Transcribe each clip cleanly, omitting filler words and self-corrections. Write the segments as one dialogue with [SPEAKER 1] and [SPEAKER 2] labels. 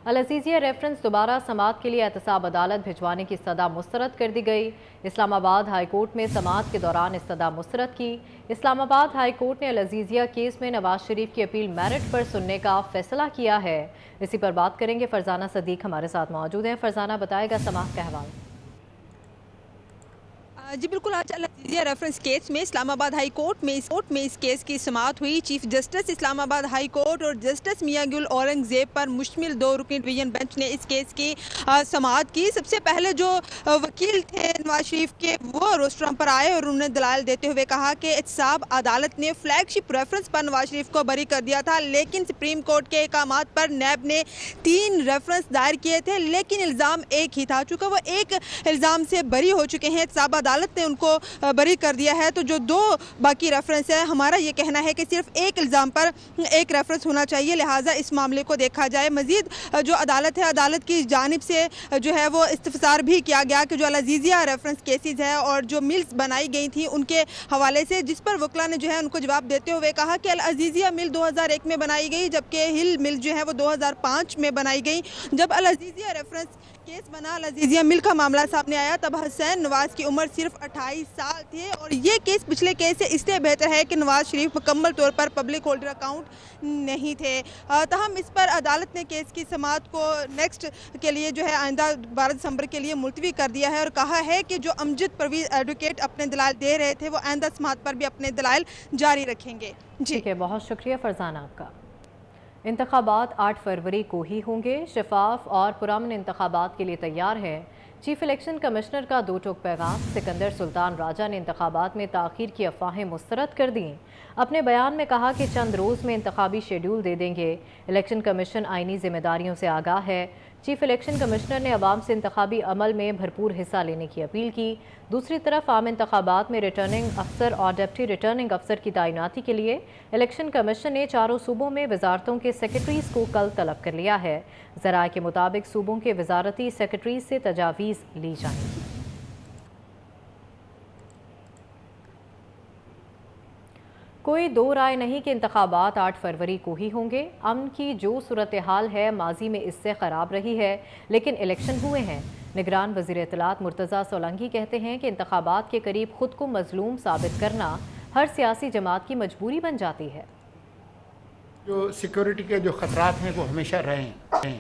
[SPEAKER 1] العزیزیہ reference دوبارہ سماعت کے لیے احتساب عدالت بھجوانے کی استدعا مسترد کر دی گئی۔ اسلام آباد ہائی کورٹ میں سماعت کے دوران استدعا مسترد کی۔ اسلام آباد ہائی کورٹ نے العزیزیہ کیس میں نواز شریف کی اپیل میرٹ پر سننے کا فیصلہ کیا ہے۔ اسی پر بات کریں گے، فرزانہ صدیق ہمارے ساتھ موجود ہیں۔ فرزانہ، بتائے گا سماعت کا احوال۔
[SPEAKER 2] جی بالکل، آج العزیزیہ ریفرنس کیس میں اسلام آباد ہائی کورٹ میں اس کیس کی سماعت ہوئی۔ چیف جسٹس اسلام آباد ہائی کورٹ اور جسٹس میاں گل اورنگزیب پر مشتمل 2 رکنی ڈویژن بینچ نے اس کیس کی سماعت کی۔ سب سے پہلے جو وکیل تھے نواز شریف کے، وہ روسٹرم پر آئے اور انہوں نے دلائل دیتے ہوئے کہا کہ احتساب عدالت نے فلیگ شپ ریفرنس پر نواز شریف کو بری کر دیا تھا، لیکن سپریم کورٹ کے احکامات پر نیب نے 3 ریفرنس دائر کیے تھے، لیکن الزام ایک ہی تھا۔ چونکہ وہ ایک الزام سے بری ہو چکے ہیں، احتساب عدالت نے ان کو بری کر دیا ہے، تو جو 2 باقی ریفرنس ہے، ہمارا یہ کہنا ہے کہ صرف ایک الزام پر ایک ریفرنس ہونا چاہیے، لہٰذا اس معاملے کو دیکھا جائے۔ مزید جو عدالت ہے، عدالت کی جانب سے جو ہے وہ استفسار بھی کیا گیا کہ جو العزیزیہ ریفرنس کیسز ہے اور جو ملز بنائی گئی تھیں ان کے حوالے سے، جس پر وکلا نے جو ہے ان کو جواب دیتے ہوئے کہا کہ العزیزیہ مل 2001 میں بنائی گئی، جبکہ ہل مل جو ہے وہ 2005 میں بنائی گئی۔ جب العزیزیہ ریفرنس کیس بنا، العزیزیہ مل کا معاملہ سامنے آیا، تب حسین نواز کی عمر صرف 28 سال تھے، اور یہ کیس پچھلے کیس سے اس لیے بہتر ہے کہ نواز شریف مکمل طور پر پبلک ہولڈر اکاؤنٹ نہیں تھے۔ تاہم اس پر عدالت نے کیس کی سماعت کو نیکسٹ کے لیے جو ہے آئندہ 12 دسمبر کے لیے ملتوی کر دیا ہے، اور کہا ہے کہ جو امجد پرویز ایڈوکیٹ اپنے دلائل دے رہے تھے، وہ آئندہ سماعت پر بھی اپنے دلائل جاری رکھیں گے۔
[SPEAKER 1] ٹھیک ہے، بہت شکریہ فرزانہ آپ کا۔ انتخابات 8 فروری کو ہی ہوں گے، شفاف اور پرامن انتخابات کے لیے تیار ہے۔ چیف الیکشن کمشنر کا 2 ٹوک پیغام۔ سکندر سلطان راجہ نے انتخابات میں تاخیر کی افواہیں مسترد کر دیں۔ اپنے بیان میں کہا کہ چند روز میں انتخابی شیڈول دے دیں گے۔ الیکشن کمیشن آئینی ذمہ داریوں سے آگاہ ہے۔ چیف الیکشن کمشنر نے عوام سے انتخابی عمل میں بھرپور حصہ لینے کی اپیل کی۔ دوسری طرف عام انتخابات میں ریٹرننگ افسر اور ڈپٹی ریٹرننگ افسر کی تعیناتی کے لیے الیکشن کمیشن نے 4 صوبوں میں وزارتوں کے سیکرٹریز کو کل طلب کر لیا ہے۔ ذرائع کے مطابق صوبوں کے وزارتی سیکرٹریز سے تجاویز لی جائیں گی۔ کوئی 2 رائے نہیں کہ انتخابات 8 فروری کو ہی ہوں گے۔ امن کی جو صورتحال ہے، ماضی میں اس سے خراب رہی ہے، لیکن الیکشن ہوئے ہیں۔ نگران وزیر اطلاعات مرتضیٰ سولنگی کہتے ہیں کہ انتخابات کے قریب خود کو مظلوم ثابت کرنا ہر سیاسی جماعت کی مجبوری بن جاتی ہے۔
[SPEAKER 3] جو سیکیورٹی کے جو خطرات ہیں وہ ہمیشہ رہے ہیں،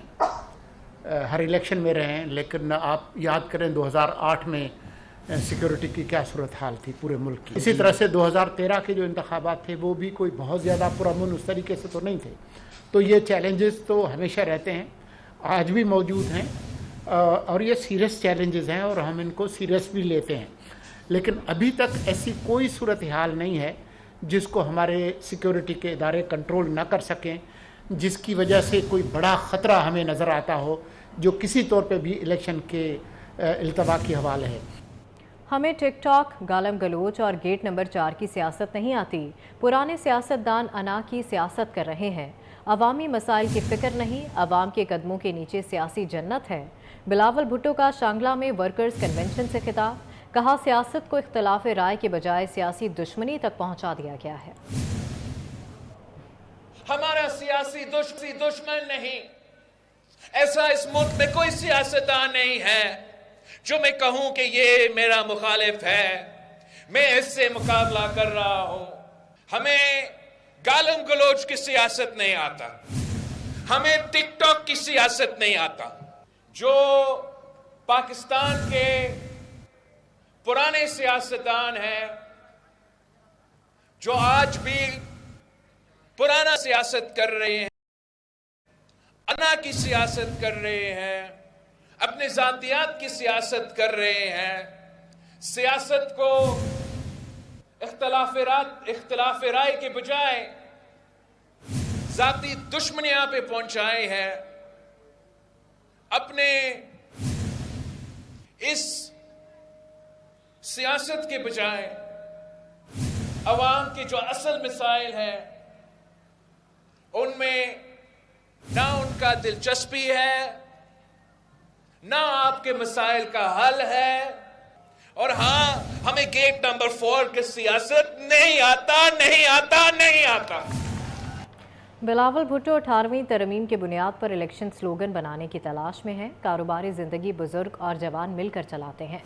[SPEAKER 3] ہر الیکشن میں رہے ہیں، لیکن آپ یاد کریں 2008 میں سیکیورٹی کی کیا صورتحال تھی پورے ملک کی۔ اسی طرح سے 2013 کے جو انتخابات تھے وہ بھی کوئی بہت زیادہ پرامن اس طریقے سے تو نہیں تھے۔ تو یہ چیلنجز تو ہمیشہ رہتے ہیں، آج بھی موجود ہیں، اور یہ سیریس چیلنجز ہیں اور ہم ان کو سیریس بھی لیتے ہیں، لیکن ابھی تک ایسی کوئی صورتحال نہیں ہے جس کو ہمارے سیکیورٹی کے ادارے کنٹرول نہ کر سکیں، جس کی وجہ سے کوئی بڑا خطرہ ہمیں نظر آتا ہو جو کسی طور پہ بھی الیکشن کے التوا کی حوالے ہے۔
[SPEAKER 1] ہمیں ٹک ٹاک، گالم گلوچ اور گیٹ نمبر 4 کی سیاست نہیں آتی۔ پرانے سیاستدان انا کی سیاست کر رہے ہیں، عوامی مسائل کی فکر نہیں، عوام کے قدموں کے نیچے سیاسی جنت ہے۔ بلاول بھٹو کا شانگلہ میں ورکرز کنونشن سے خطاب، کہا سیاست کو اختلاف رائے کے بجائے سیاسی دشمنی تک پہنچا دیا گیا ہے۔
[SPEAKER 4] ہمارا سیاسی دشمن نہیں، ایسا اس ملک میں کوئی سیاستدان نہیں ہے جو میں کہوں کہ یہ میرا مخالف ہے، میں اس سے مقابلہ کر رہا ہوں۔ ہمیں گالم گلوچ کی سیاست نہیں آتا، ہمیں ٹک ٹاک کی سیاست نہیں آتا۔ جو پاکستان کے پرانے سیاستدان ہیں، جو آج بھی پرانا سیاست کر رہے ہیں، انا کی سیاست کر رہے ہیں، اپنے ذاتیات کی سیاست کر رہے ہیں، سیاست کو اختلاف رائے کے بجائے ذاتی دشمنیاں پہ پہنچائے ہیں، اپنے اس سیاست کے بجائے عوام کے جو اصل مسائل ہیں ان میں نہ ان کا دلچسپی ہے، نہ آپ کے مسائل کا حل ہے، اور ہاں ہمیں گیٹ نمبر 4 کی سیاست نہیں آتا۔
[SPEAKER 1] بلاول بھٹو 18ویں ترمیم کے بنیاد پر الیکشن سلوگن بنانے کی تلاش میں ہیں۔ کاروباری زندگی بزرگ اور جوان مل کر چلاتے ہیں۔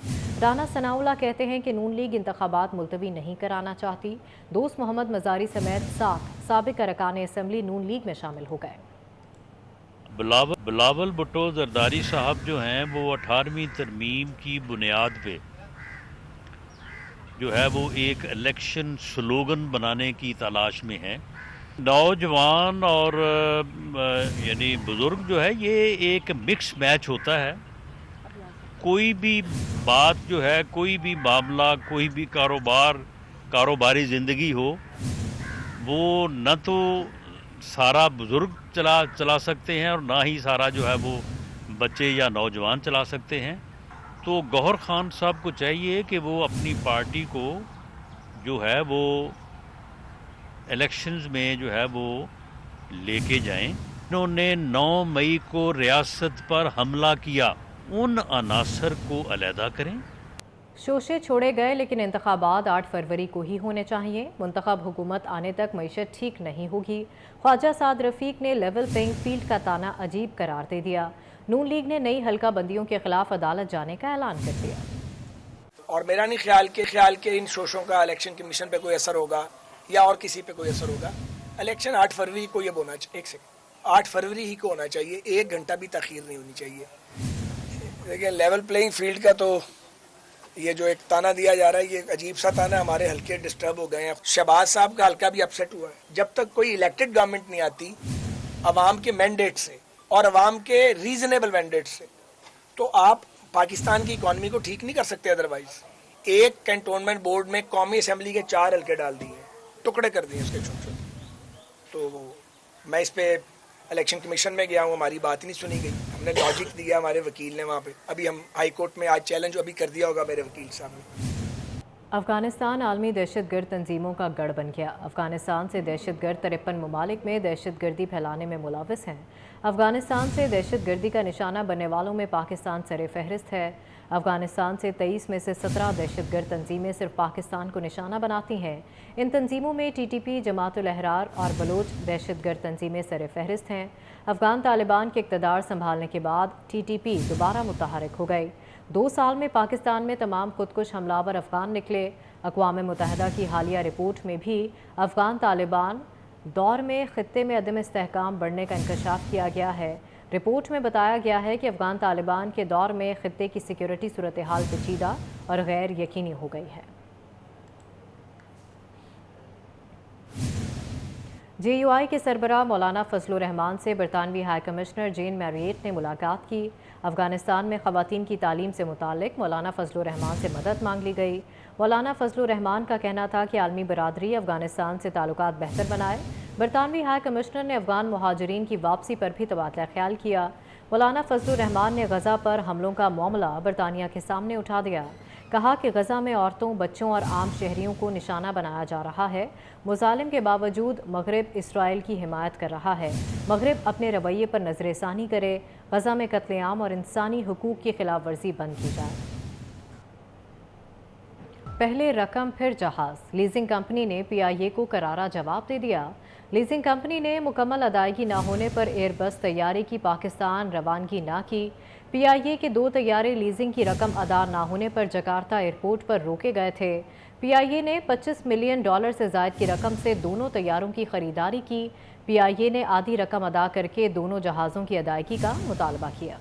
[SPEAKER 1] رانا ثناء اللہ کہتے ہیں کہ نون لیگ انتخابات ملتوی نہیں کرانا چاہتی۔ دوست محمد مزاری سمیت 7 سابق ارکان اسمبلی نون لیگ میں شامل ہو گئے۔
[SPEAKER 5] بلاول بھٹو زرداری صاحب جو ہیں وہ 18ویں ترمیم کی بنیاد پہ جو ہے وہ ایک الیکشن سلوگن بنانے کی تلاش میں ہیں۔ نوجوان اور یعنی بزرگ جو ہے یہ ایک مکس میچ ہوتا ہے۔ کوئی بھی بات جو ہے، کوئی بھی معاملہ، کوئی بھی کاروباری زندگی ہو، وہ نہ تو سارا بزرگ چلا سکتے ہیں اور نہ ہی سارا جو ہے وہ بچے یا نوجوان چلا سکتے ہیں۔ تو گوہر خان صاحب کو چاہیے کہ وہ اپنی پارٹی کو جو ہے وہ الیکشنز میں جو ہے وہ لے کے جائیں۔ انہوں نے 9 مئی کو ریاست پر حملہ کیا، ان عناصر کو علیحدہ کریں۔
[SPEAKER 1] شوشے چھوڑے گئے لیکن انتخابات 8 فروری کو ہی ہونے چاہیے۔ منتخب حکومت آنے تک معیشت ٹھیک نہیں ہوگی۔ خواجہ سعد رفیق نے لیول پلینگ فیلڈ کا تانا عجیب قرار دے دیا۔ نون لیگ نے نئی حلقہ بندیوں کے خلاف عدالت جانے کا اعلان کر دیا۔
[SPEAKER 6] اور میرا نہیں خیال کہ ان شوشوں کا الیکشن کمیشن پہ کوئی اثر ہوگا یا اور کسی پہ کوئی اثر ہوگا۔ الیکشن 8 فروری کو یہ ہونا چاہیے، 8 فروری ہی کو ہونا چاہیے، 1 گھنٹہ بھی تاخیر نہیں ہونی چاہیے۔ دیکھیں لیول پلینگ فیلڈ کا تو یہ جو ایک تانا دیا جا رہا ہے، یہ ایک عجیب سا تانا، ہمارے حلقے ڈسٹرب ہو گئے ہیں۔ شہباز صاحب کا حلقہ بھی اپسیٹ ہوا ہے۔ جب تک کوئی الیکٹڈ گورنمنٹ نہیں آتی عوام کے مینڈیٹ سے اور عوام کے ریزنیبل مینڈیٹ سے، تو آپ پاکستان کی اکانومی کو ٹھیک نہیں کر سکتے۔ ادروائز ایک کینٹونمنٹ بورڈ میں قومی اسمبلی کے 4 حلقے ڈال دیے، ٹکڑے کر دیے اس کے چھوٹے چھوٹے۔ تو میں اس پہ الیکشن کمیشن میں گیا ہوں، ہماری بات نہیں سنی گئی۔ ہم نے لاجک دیا ہمارے وکیل نے وہاں پہ، ابھی ہم ہائی کورٹ میں آج چیلنج ابھی کر دیا ہوگا میرے وکیل صاحب نے۔
[SPEAKER 1] افغانستان عالمی دہشت گرد تنظیموں کا گڑھ بن گیا۔ افغانستان سے دہشت گرد 53 ممالک میں دہشت گردی پھیلانے میں ملوث ہیں۔ افغانستان سے دہشت گردی کا نشانہ بننے والوں میں پاکستان سر فہرست ہے۔ افغانستان سے 23 میں سے 17 دہشت گرد تنظیمیں صرف پاکستان کو نشانہ بناتی ہیں۔ ان تنظیموں میں ٹی ٹی پی، جماعت الاحرار اور بلوچ دہشت گرد تنظیمیں سر فہرست ہیں۔ افغان طالبان کے اقتدار سنبھالنے کے بعد ٹی ٹی پی دوبارہ متحرک ہو گئی۔ 2 سال میں پاکستان میں تمام خودکش حملہ آور افغان نکلے۔ اقوام متحدہ کی حالیہ رپورٹ میں بھی افغان طالبان دور میں خطے میں عدم استحکام بڑھنے کا انکشاف کیا گیا ہے۔ رپورٹ میں بتایا گیا ہے کہ افغان طالبان کے دور میں خطے کی سیکیورٹی صورتحال پیچیدہ اور غیر یقینی ہو گئی ہے۔ جے یو آئی کے سربراہ مولانا فضل الرحمان سے برطانوی ہائی کمشنر جین میریٹ نے ملاقات کی۔ افغانستان میں خواتین کی تعلیم سے متعلق مولانا فضل الرحمان سے مدد مانگ لی گئی۔ مولانا فضل الرحمان کا کہنا تھا کہ عالمی برادری افغانستان سے تعلقات بہتر بنائے۔ برطانوی ہائی کمشنر نے افغان مہاجرین کی واپسی پر بھی تبادلہ خیال کیا۔ مولانا فضل الرحمان نے غزہ پر حملوں کا معاملہ برطانیہ کے سامنے اٹھا دیا۔ کہا کہ غزہ میں عورتوں، بچوں اور عام شہریوں کو نشانہ بنایا جا رہا ہے۔ مظالم کے باوجود مغرب اسرائیل کی حمایت کر رہا ہے۔ مغرب اپنے رویے پر نظر ثانی کرے۔ غزہ میں قتل عام اور انسانی حقوق کی خلاف ورزی بند کی جائے۔ پہلے رقم پھر جہاز، لیزنگ کمپنی نے پی آئی اے کو کرارا جواب دے دیا۔ لیزنگ کمپنی نے مکمل ادائیگی نہ ہونے پر ایئر بس طیارے کی پاکستان روانگی نہ کی۔ پی آئی اے کے 2 طیارے لیزنگ کی رقم ادا نہ ہونے پر جکارتا ایئرپورٹ پر روکے گئے تھے۔ پی آئی اے نے $25 ملین سے زائد کی رقم سے دونوں طیاروں کی خریداری کی۔ پی آئی اے نے آدھی رقم ادا کر کے دونوں جہازوں کی ادائیگی کا مطالبہ کیا۔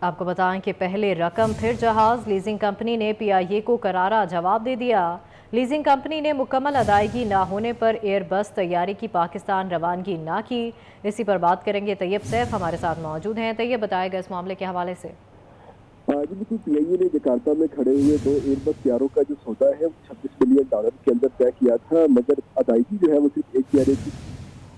[SPEAKER 1] آپ کو بتائیں کہ پہلے رقم پھر جہاز، لیزنگ کمپنی نے پی آئی اے کو کرارا جواب دے دیا۔ لیزنگ کمپنی نے مکمل ادائیگی نہ ہونے پر ایئر بس طیارے کی پاکستان روانگی نہ کی۔ اسی پر بات کریں گے، طیب سیف ہمارے ساتھ موجود ہیں۔ طیب، بتائے گا اس معاملے کے حوالے سے۔
[SPEAKER 7] جی، پی آئی اے نے جکارتا میں کھڑے ہوئے 2 ایئر بس طیاروں کا جو سودا ہے وہ $26 ملین کے اندر طے کیا تھا، مگر ادائیگی جو ہے وہ صرف ایک طیارے کی،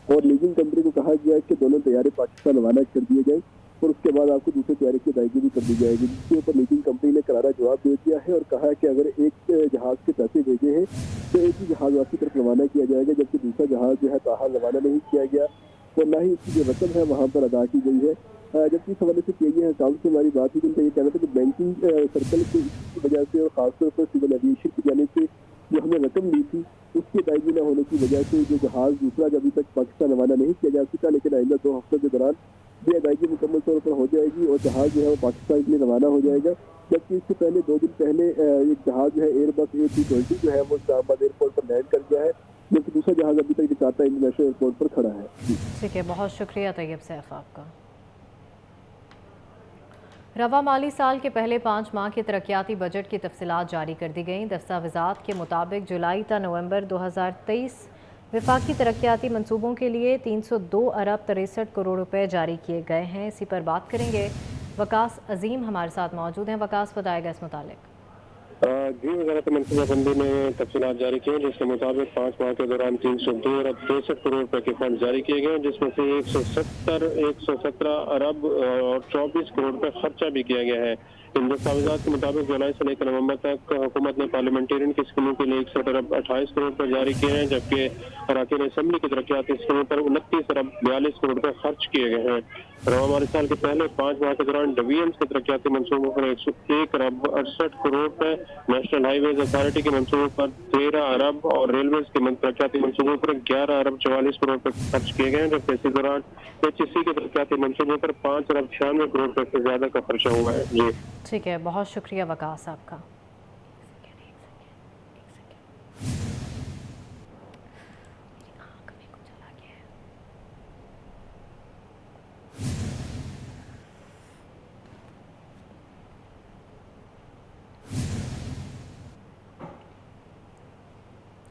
[SPEAKER 7] اور لیزنگ کمپنی کو کہا گیا کہ دونوں طیارے پاکستان روانہ کر دیے جائیں اور اس کے بعد آپ کو دوسرے طیارے کی ادائیگی بھی کر دی جائے گی، جس کے اوپر لیزنگ کمپنی نے کرارا جواب دے دیا ہے اور کہا کہ اگر ایک جہاز کے پیسے بھیجے ہیں تو ایک ہی جہاز آپ کی طرف روانہ کیا جائے گا، جبکہ دوسرا جہاز جو ہے تاحال روانہ نہیں کیا گیا اور نہ ہی اس کی جو رقم ہے وہاں پر ادا کی گئی ہے۔ جبکہ اس حوالے سے پی آئی اے حکام سے ہماری بات ہوئی تو ان کا یہ کہنا تھا کہ بینکنگ سرکل کی وجہ سے اور خاص طور پر سول ایویشن کی جانب سے جو ہمیں رقم دی تھی اس کی ادائیگی نہ ہونے کی وجہ سے جو جہاز دوسرا جو ابھی تک پاکستان روانہ نہیں کیا جا سکا، لیکن آئندہ 2 ہفتوں کے دوران یہ ادائیگی مکمل طور پر ہو جائے گی اور جہاز جو ہے وہ پاکستان کے لیے روانہ ہو جائے گا. جبکہ اس سے پہلے 2 دن پہلے ایک جہاز جو ہے ایئر بس A320 جو ہے وہ اسلام آباد ایئرپورٹ پر لینڈ کر گیا ہے، جبکہ دوسرا جہاز ابھی تک جکارتا انٹرنیشنل ایئرپورٹ پر کھڑا ہے.
[SPEAKER 1] ٹھیک ہے، بہت شکریہ طیب سیف آپ کا. رواں مالی سال کے پہلے 5 ماہ کے ترقیاتی بجٹ کی تفصیلات جاری کر دی گئیں. دستاویزات کے مطابق جولائی تا نومبر 2023 وفاقی ترقیاتی منصوبوں کے لیے 302 ارب 63 کروڑ روپے جاری کیے گئے ہیں. اسی پر بات کریں گے. وقاص عظیم ہمارے ساتھ موجود ہیں. وقاص، بتائے گا اس متعلق.
[SPEAKER 8] جی، وزارت منصوبہ بندی نے تفصیلات جاری کی ہیں، جس کے مطابق 5 ماہ کے دوران 302 ارب 63 کروڑ روپے کے فنڈ جاری کیے گئے ہیں، جس میں سے 117 ارب اور 24 کروڑ روپے خرچہ بھی کیا گیا ہے. ان دستاویزات کے مطابق جولائی سے لے کر نومبر تک حکومت نے پارلیمنٹرین کی اسکیموں کے لیے 61 ارب 28 کروڑ روپے جاری کیے ہیں، جبکہ اراکین اسمبلی کی ترقیاتی اسکیموں پر 29 ارب 42 کروڑ روپے خرچ کیے گئے ہیں. رواں مالی سال کے پہلے 5 ماہ کے دوران ڈویژنز کے ترقیاتی منصوبوں پر 101 ارب 68 کروڑ روپے، نیشنل ہائی ویز اتھارٹی کے منصوبوں پر 13 ارب اور ریلویز کے ترقیاتی منصوبوں پر 11 ارب 44 کروڑ روپے خرچ کیے گئے ہیں، جبکہ اسی دوران HSC کے ترقیاتی منصوبوں پر 5 ارب 96 کروڑ روپے سے زیادہ کا خرچہ ہوا ہے. جی
[SPEAKER 1] ٹھیک ہے، بہت شکریہ وقاص آپ کا.